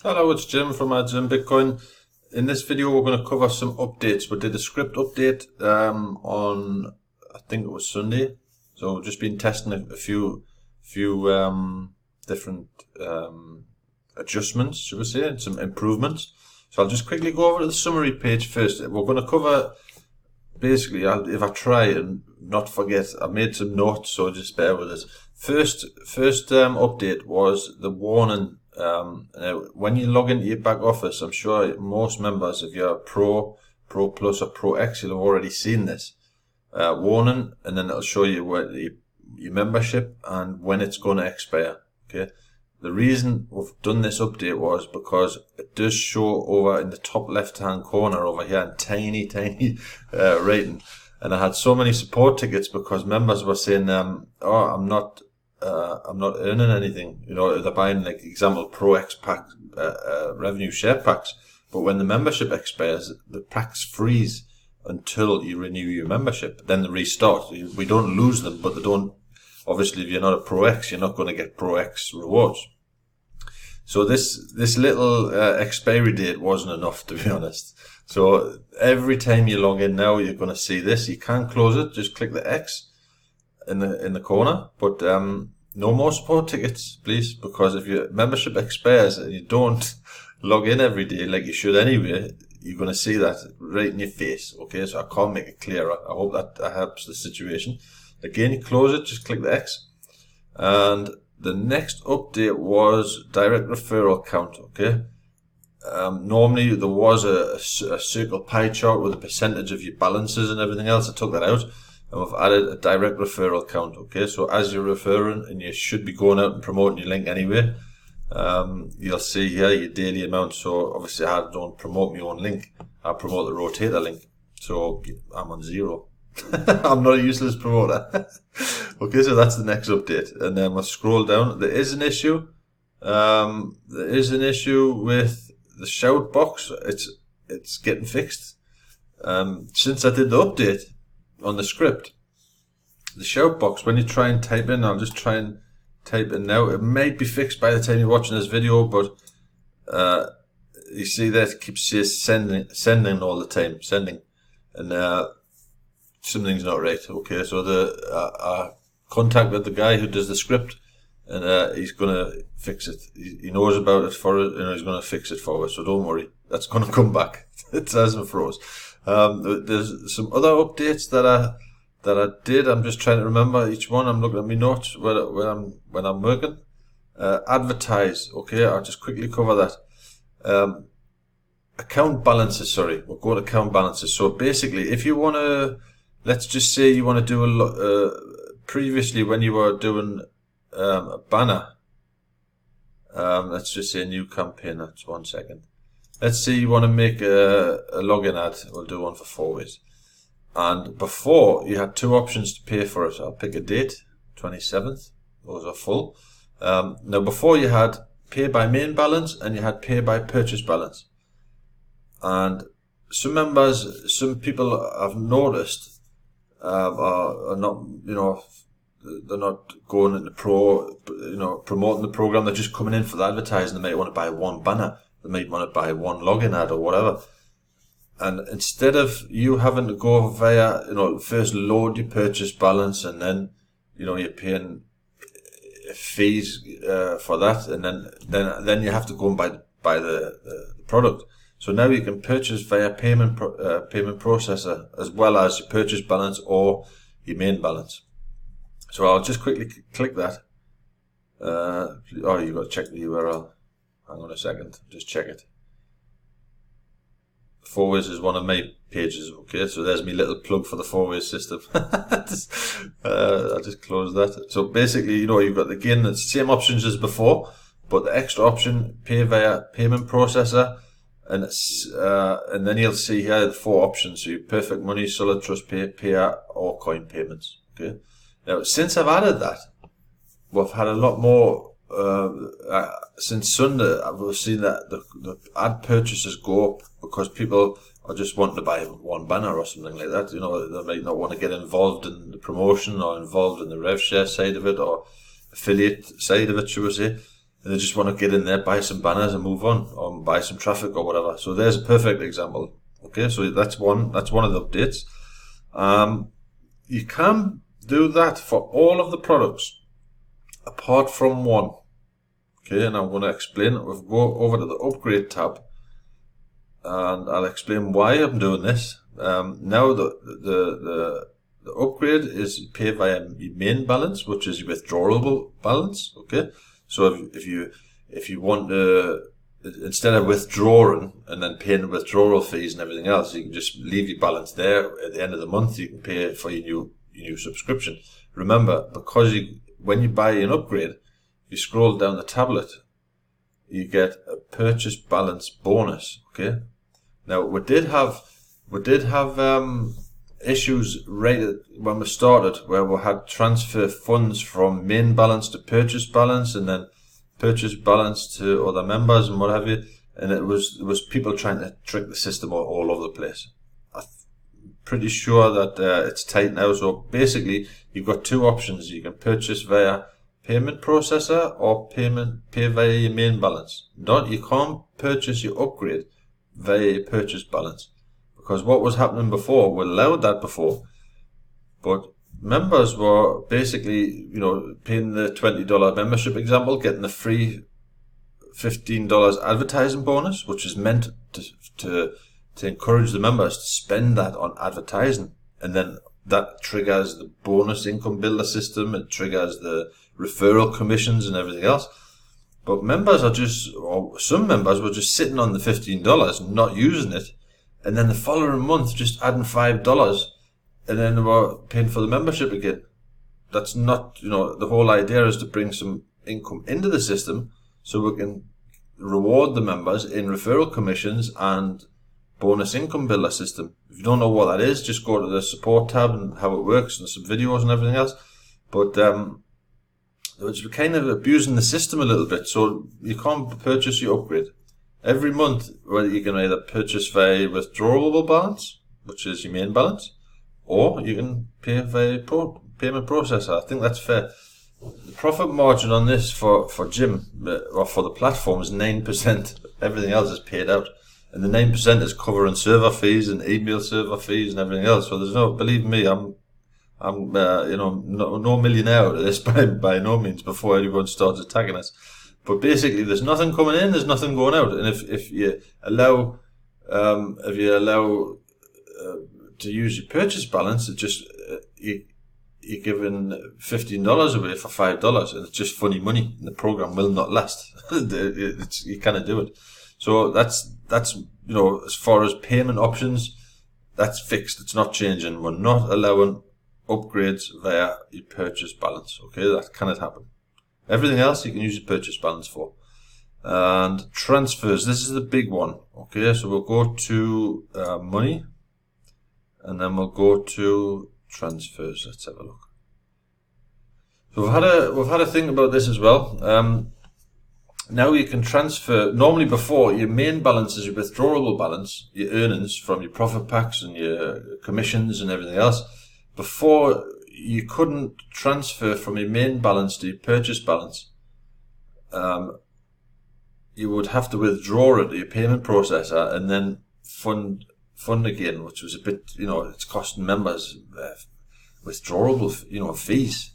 Hello, it's Jim from Ads and Bitcoin. In this video, we're going to cover some updates. We did a script update on, I think it was Sunday. So we've just been testing a few different adjustments, should we say, and some improvements. So I'll just quickly go over to the summary page first. We're going to cover, basically, if I try and not forget, I made some notes, so just bear with us. First update was the warning. When you log into your back office, I'm sure most members, if you're a Pro Plus or Pro X, you'll have already seen this warning, and then it'll show you what your membership and when it's going to expire. Okay. The reason we've done this update was because it does show over in the top left hand corner over here in tiny writing, and I had so many support tickets because members were saying, oh, I'm not earning anything. You know, they're buying, like, example, Pro X pack, revenue share packs. But when the membership expires, the packs freeze until you renew your membership. Then they restart. We don't lose them, but they don't. Obviously, if you're not a Pro X, you're not going to get Pro X rewards. So this little expiry date wasn't enough, to be honest. So every time you log in now, you're going to see this. You can close it. Just click the X in the corner, but no more support tickets, please, because if your membership expires and you don't log in every day like you should anyway, you're going to see that right in your face. Okay, so I can't make it clearer. I hope that helps the situation. Again, you close it, just click the X. And the next update was direct referral count. Okay, normally there was a circle pie chart with a percentage of your balances and everything else. I took that out. And we've added a direct referral count. Okay, so as you're referring, and you should be going out and promoting your link anyway, you'll see here your daily amount. So obviously I don't promote my own link, I promote the rotator link, so I'm on 0. I'm not a useless promoter. Okay, so that's the next update, and then we'll scroll down. There is an issue with the Shoutbox. It's getting fixed. Since I did the update on the script, the Shoutbox, when you try and type in, I'll just try and type in now, it might be fixed by the time you're watching this video, but you see that it keeps sending all the time, and something's not right. Okay, so I contacted the guy who does the script, and he's gonna fix it. He knows about it for it, and he's gonna fix it for us, so don't worry, that's gonna come back. It hasn't froze. There's some other updates that I did. I'm just trying to remember each one. I'm looking at my notes when I'm working. Advertise. Okay, I'll just quickly cover that. Account balances. Sorry, we'll go to account balances. So basically, if you want to, let's just say you want to do previously when you were doing a banner. Let's just say a new campaign. That's 1 second. Let's say you want to make a login ad. We'll do one for 4 ways. And before, you had 2 options to pay for it. I'll pick a date, 27th. Those are full. Now, before you had pay by main balance and you had pay by purchase balance. And some people I've noticed are not, they're not going into promoting the program. They're just coming in for the advertising. They might want to buy one banner. They might want to buy one login ad or whatever. And instead of you having to go via, first load your purchase balance, and then, you're paying fees for that, and then you have to go and buy the product. So now you can purchase via payment processor as well as your purchase balance or your main balance. So I'll just quickly click that. You've got to check the URL. Hang on a second, just check it. 4 ways is one of my pages. Okay, so there's my little plug for the 4-way system. I'll just close that. So basically, you've got the same options as before, but the extra option, pay via payment processor, and then you'll see here the 4 options. So your Perfect Money, Solid Trust Pay, Payer, or coin payments. Okay. Now, since I've added that, we've had a lot more. Since Sunday, I've seen that the ad purchases go up because people are just wanting to buy one banner or something like that. They might not want to get involved in the promotion or involved in the rev share side of it or affiliate side of it, should we say. and they just want to get in there, buy some banners and move on, or buy some traffic or whatever. So there's a perfect example. Okay, so that's one of the updates. You can do that for all of the products apart from one. Okay, and I'm going to explain it. We'll go over to the upgrade tab, and I'll explain why I'm doing this. Now the upgrade is pay via your main balance, which is your withdrawable balance. Okay, so if you want to, instead of withdrawing and then paying withdrawal fees and everything else, you can just leave your balance there. At the end of the month, you can pay for your new subscription. Remember, because when you buy an upgrade, you scroll down the tablet, you get a purchase balance bonus. Okay. Now we did have issues right when we started, where we had transfer funds from main balance to purchase balance, and then purchase balance to other members and what have you. And it was people trying to trick the system all over the place. I'm pretty sure that it's tight now. So basically, you've got two options. You can purchase via payment processor or pay via your main balance. You can't purchase your upgrade via your purchase balance, because what was happening before, we allowed that before, but members were basically, paying the $20 membership example, getting the free $15 advertising bonus, which is meant to encourage the members to spend that on advertising, and then that triggers the bonus income builder system, it triggers the referral commissions and everything else. But some members were just sitting on the $15 and not using it, and then the following month just adding $5, and then they were paying for the membership again. That's not, the whole idea is to bring some income into the system so we can reward the members in referral commissions and bonus income builder system. If you don't know what that is, just go to the support tab and how it works and some videos and everything else. But it's kind of abusing the system a little bit. So you can't purchase your upgrade every month. Whether you can either purchase via withdrawable balance, which is your main balance, or you can pay via payment processor. I think that's fair. The profit margin on this for Jim or for the platform is 9%. Everything else is paid out, and the 9% is covering server fees and email server fees and everything else. So there's believe me, I'm no millionaire out of this by no means, before anyone starts attacking us. But basically, there's nothing coming in, there's nothing going out, and if you allow to use your purchase balance, it just you're giving $15 away for $5, and it's just funny money, and the program will not last. You cannot do it. So that's as far as payment options, that's fixed. It's not changing. We're not allowing upgrades via your purchase balance. Okay, that cannot happen. Everything else you can use your purchase balance for. And transfers, this is the big one. Okay, so we'll go to money, and then we'll go to transfers. Let's have a look. So we've had a think about this as well. Now you can transfer. Normally, before, your main balance is your withdrawable balance, your earnings from your profit packs and your commissions and everything else. Before, you couldn't transfer from your main balance to your purchase balance. You would have to withdraw it to your payment processor and then fund again, which was a bit, it's costing members withdrawable, fees.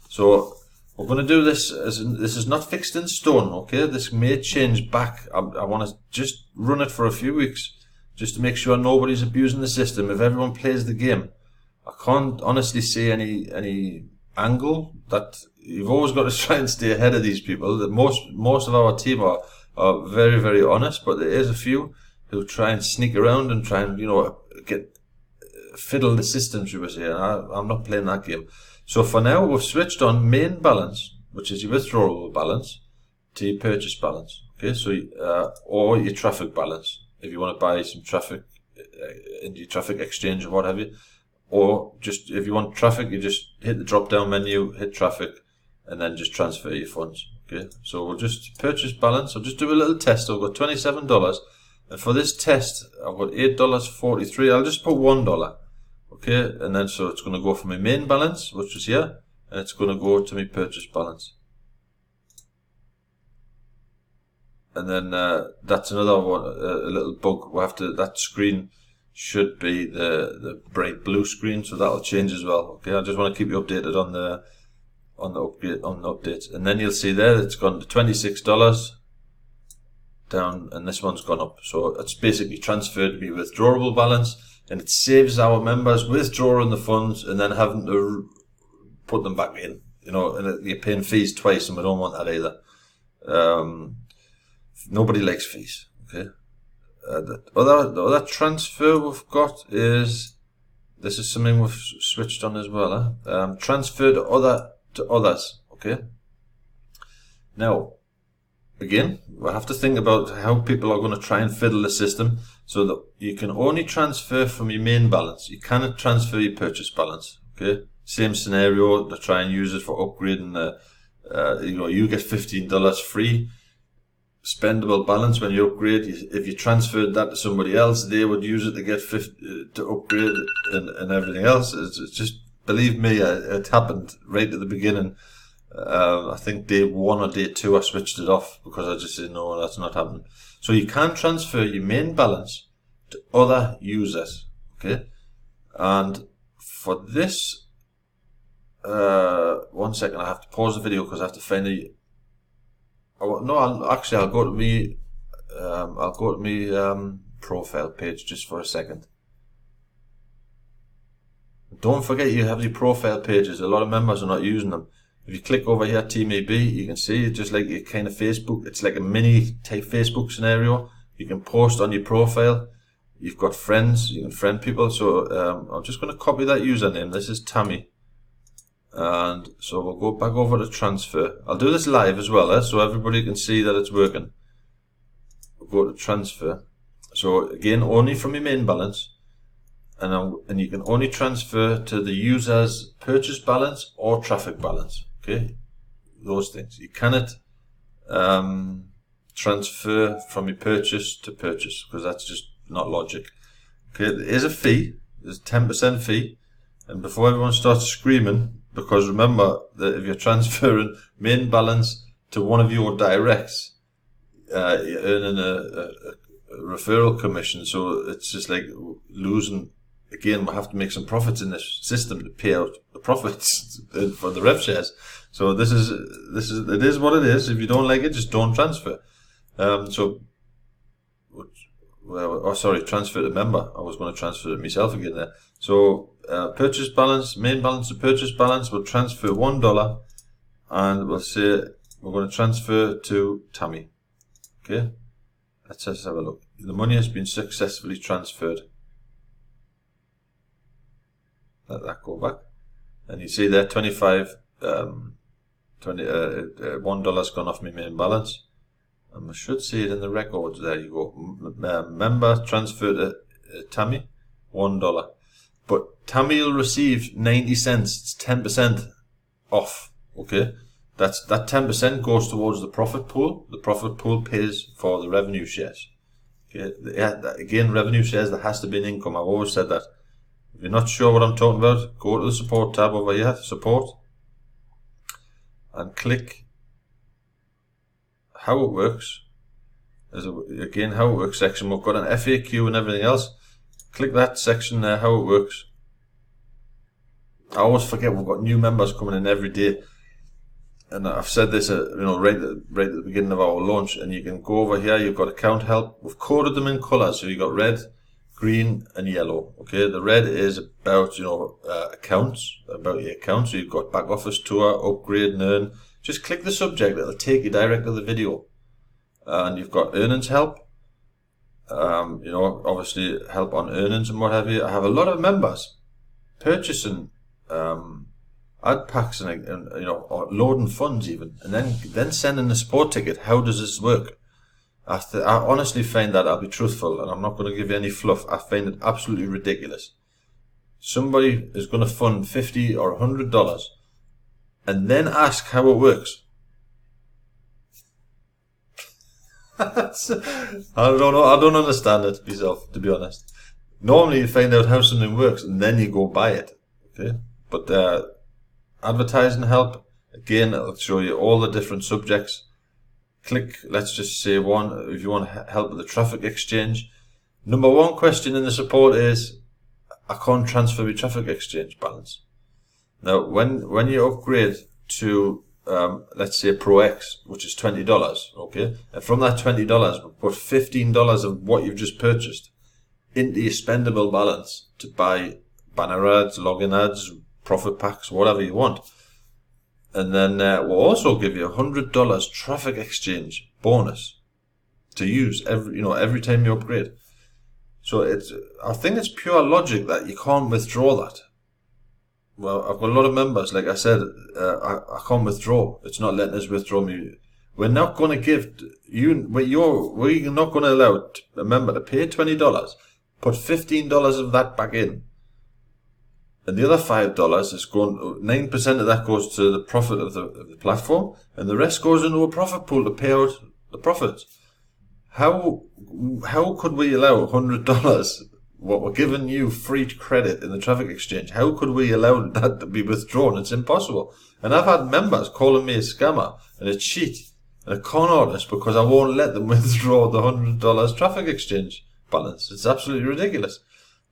So we're going to do this this is not fixed in stone. Okay, this may change back. I want to just run it for a few weeks just to make sure nobody's abusing the system. If everyone plays the game, I can't honestly see any angle. That you've always got to try and stay ahead of these people. That most of our team are very, very honest, but there is a few who try and sneak around and try and fiddle the system, should we say. And I'm not playing that game. So for now, we've switched on main balance, which is your withdrawable balance, to your purchase balance. Okay, so or your traffic balance, if you want to buy some traffic in your traffic exchange or what have you. Or just if you want traffic, you just hit the drop down menu, hit traffic, and then just transfer your funds. Okay, so we'll just purchase balance. I'll just do a little test. I've got $27, and for this test, I've got $8.43. I'll just put $1. Okay, and then so it's going to go from my main balance, which is here, and it's going to go to my purchase balance. and then that's another one, a little bug. We have to, that screen should be the bright blue screen, so that'll change as well. Okay, I just want to keep you updated on the updates, and then you'll see there it's gone to $26 down, and this one's gone up. So it's basically transferred me withdrawable balance, and it saves our members withdrawing the funds and then having to put them back in. You know, and you're paying fees twice, and we don't want that either. Nobody likes fees. Okay. The other transfer we've got is, this is something we've switched on as well. Transfer to others. Okay. Now, again, we have to think about how people are going to try and fiddle the system, so that you can only transfer from your main balance. You cannot transfer your purchase balance. Okay. Same scenario, to try and use it for upgrading. You get $15 free spendable balance when you upgrade. If you transferred that to somebody else, they would use it to get to upgrade and everything else. It's just, believe me, it happened right at the beginning. I think day 1 or day 2 I switched it off because I just said no, that's not happening. So you can transfer your main balance to other users. Okay, and for this, 1 second, I have to pause the video because I have to find the. I'll go to me. I'll go to me profile page just for a second. Don't forget you have your profile pages. A lot of members are not using them. If you click over here, Team EB, you can see just like your kind of Facebook. It's like a mini type Facebook scenario. You can post on your profile. You've got friends. You can friend people. So I'm just going to copy that username. This is Tammy. And so we'll go back over to transfer. I'll do this live as well, so everybody can see that it's working. We'll go to transfer. So again, only from your main balance, and you can only transfer to the user's purchase balance or traffic balance. Okay, those things. You cannot transfer from your purchase to purchase because that's just not logic. Okay, there is a fee. There's a 10% fee, and before everyone starts screaming, because remember that if you're transferring main balance to one of your directs, you're earning a referral commission. So it's just like losing. Again, we have to make some profits in this system to pay out the profits for the rev shares. So it is what it is. If you don't like it, just don't transfer. Transfer to member. I was going to transfer it myself again there. So purchase balance, main balance to purchase balance, we'll transfer $1, and we'll say we're going to transfer to Tammy. Okay, let's just have a look. The money has been successfully transferred. Let that go back, and you see there $1's gone off my main balance, and we should see it in the records. There you go. Member transfer to Tammy, $1. But Tammy will receive 90 cents. It's 10% off. Okay, that 10% goes towards the profit pool. The profit pool pays for the revenue shares. Okay, again, revenue shares, there has to be an income. I've always said that. If you're not sure what I'm talking about, go to the support tab over here, support, and click how it works. There's again how it works section. We've got an FAQ and everything else. Click that section there, how it works. I always forget we've got new members coming in every day, and I've said this, right at the beginning of our launch. And you can go over here. You've got account help. We've coded them in colours, so you've got red, green, and yellow. Okay, the red is about accounts, about your account. So you've got back office tour, upgrade, and earn. Just click the subject; it'll take you direct to the video. And you've got earnings help. Obviously help on earnings and what have you. I have a lot of members purchasing ad packs and or loading funds even, and then sending the support ticket. How does this work? I honestly find that, I'll be truthful, and I'm not going to give you any fluff. I find it absolutely ridiculous. Somebody is going to fund $50 or $100 and then ask how it works. I don't know. I don't understand it myself, to be honest. Normally, you find out how something works and then you go buy it. Okay, but advertising help, again, it'll show you all the different subjects. click, let's just say one, if you want help with the traffic exchange. Number one question in the support is, I can't transfer my traffic exchange balance. Now, when you upgrade to, let's say Pro X, which is $20, okay, and from that $20, we put $15 of what you've just purchased into your spendable balance to buy banner ads, login ads, profit packs, whatever you want. And then we'll also give you $100 traffic exchange bonus to use every time you upgrade. So I think it's pure logic that you can't withdraw that. Well, I've got a lot of members, like I said, I can't withdraw. It's not letting us withdraw me. We're not going to give you, we're not going to allow a member to pay $20, put $15 of that back in. And the other $5 is going, 9% of that goes to the profit of the platform, and the rest goes into a profit pool to pay out the profits. How could we allow $100, what we're giving you free credit in the traffic exchange, how could we allow that to be withdrawn? It's impossible. And I've had members calling me a scammer and a cheat and a con artist because I won't let them withdraw the $100 traffic exchange balance. It's absolutely ridiculous.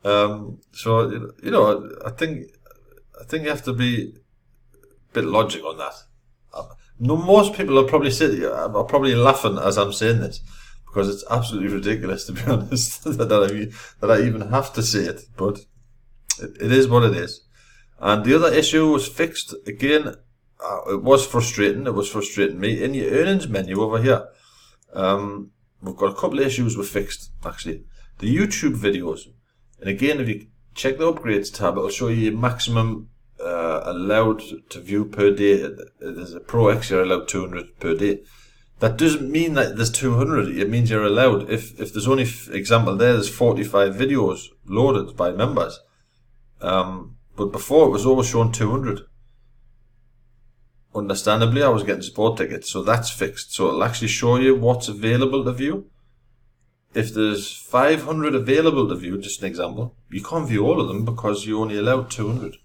So I think you have to be a bit logic on that. Most people are probably laughing as I'm saying this, because it's absolutely ridiculous, to be honest, that I even have to say it. But it is what it is. And the other issue was fixed again. It was frustrating. It was frustrating me. In your earnings menu over here, we've got a couple of issues with fixed actually. The YouTube videos. And again, if you check the upgrades tab, it'll show you your maximum allowed to view per day. There's a Pro X, you're allowed 200 per day. That doesn't mean that there's 200. It means you're allowed. If there's only, example there's 45 videos loaded by members. But before it was always showing 200. Understandably, I was getting support tickets, so that's fixed. So it'll actually show you what's available to view. If there's 500 available to view, just an example, you can't view all of them because you only allowed 200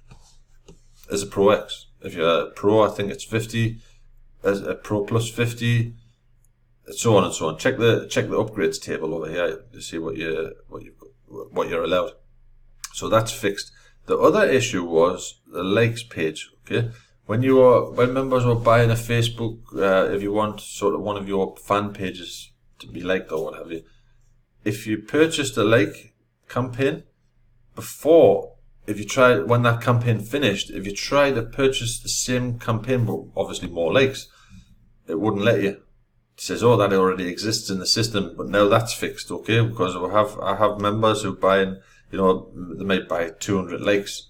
as a Pro X. If you're a Pro, I think it's 50, as a Pro plus 50, so on and so on. Check the upgrades table over here to see what you're allowed. So that's fixed. The other issue was the likes page. Okay, when members were buying a Facebook, if you want sort of one of your fan pages to be liked or what have you. If you purchased a like campaign before, when that campaign finished, if you try to purchase the same campaign but obviously more likes, it wouldn't let you. It says, oh, that already exists in the system, but now that's fixed, okay? Because I have members who buy, they might buy 200 likes.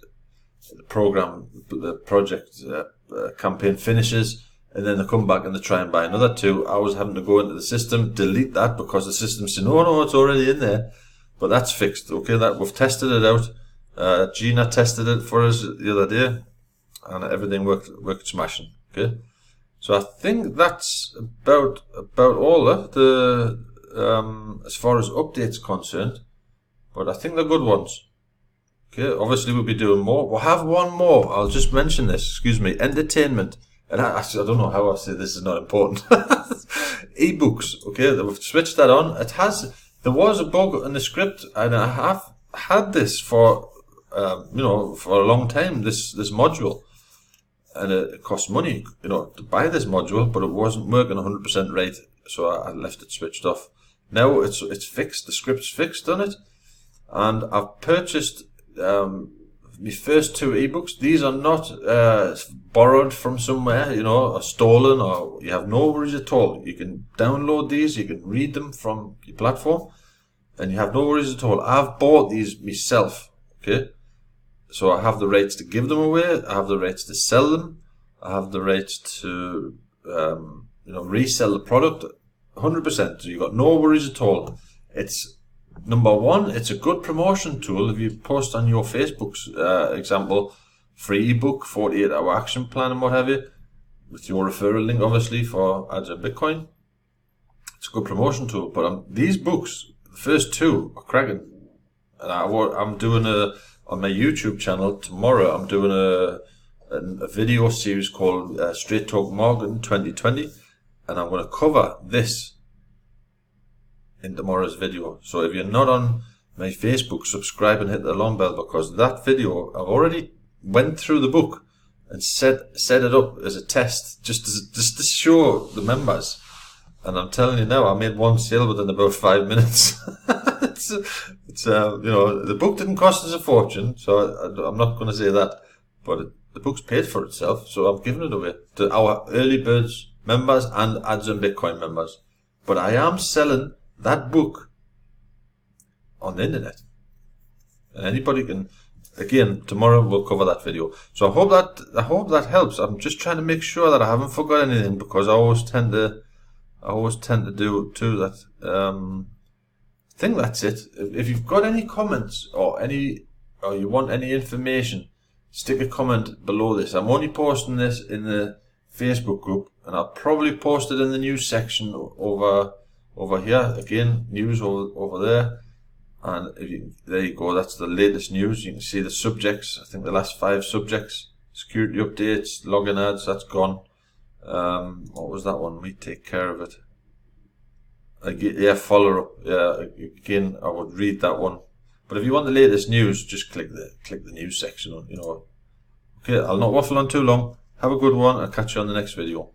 The project campaign finishes, and then they come back and they try and buy another 2. I was having to go into the system, delete that because the system said, no, it's already in there. But that's fixed, okay? That we've tested it out. Gina tested it for us the other day, and everything worked smashing, okay? So I think that's about all as far as updates concerned. But I think they're good ones. Okay, obviously we'll be doing more. We'll have one more. I'll just mention this. Excuse me. Entertainment. And I don't know how I say this is not important. Ebooks. Okay, we've switched that on. There was a bug in the script, and I have had this for for a long time. This module, and it cost money, to buy this module, but it wasn't working 100% right, so I left it switched off. Now it's fixed. The script's fixed on it, and I've purchased my first 2 ebooks. These are not borrowed from somewhere, or stolen, or you have no worries at all. You can download these, you can read them from your platform, and you have no worries at all. I've bought these myself, okay? So I have the rights to give them away, I have the rights to sell them, I have the rights to resell the product 100%. So you've got no worries at all. It's number one, it's a good promotion tool. If you post on your Facebook's example, free ebook, 48-hour action plan and what have you, with your referral link obviously for ads and Bitcoin. It's a good promotion tool. But these books, the first 2 are cracking. And I'm doing on my YouTube channel tomorrow, I'm doing a video series called Straight Talk Marketing 2020. and I'm going to cover this in tomorrow's video. So if you're not on my Facebook, subscribe and hit the alarm bell, because that video, I've already went through the book and set it up as a test, just to show the members. And I'm telling you now, I made one sale within about 5 minutes. it's the book didn't cost us a fortune, so I'm not going to say that, but the book's paid for itself, so I'm giving it away to our early birds members and Ads on Bitcoin members. But I am selling that book on the internet, and anybody can. Again, tomorrow we'll cover that video. So I hope that helps. I'm just trying to make sure that I haven't forgot anything, because I always tend to do that. I think that's it. If you've got any comments or you want any information, stick a comment below this. I'm only posting this in the Facebook group, and I'll probably post it in the news section over here. Again, news over there. And there you go, that's the latest news. You can see the subjects, I think the last 5 subjects. Security updates, login ads, that's gone. What was that one? We take care of it. Yeah, follow up. Yeah, again, I would read that one. But if you want the latest news, just click the news section. Okay, I'll not waffle on too long. Have a good one. I'll catch you on the next video.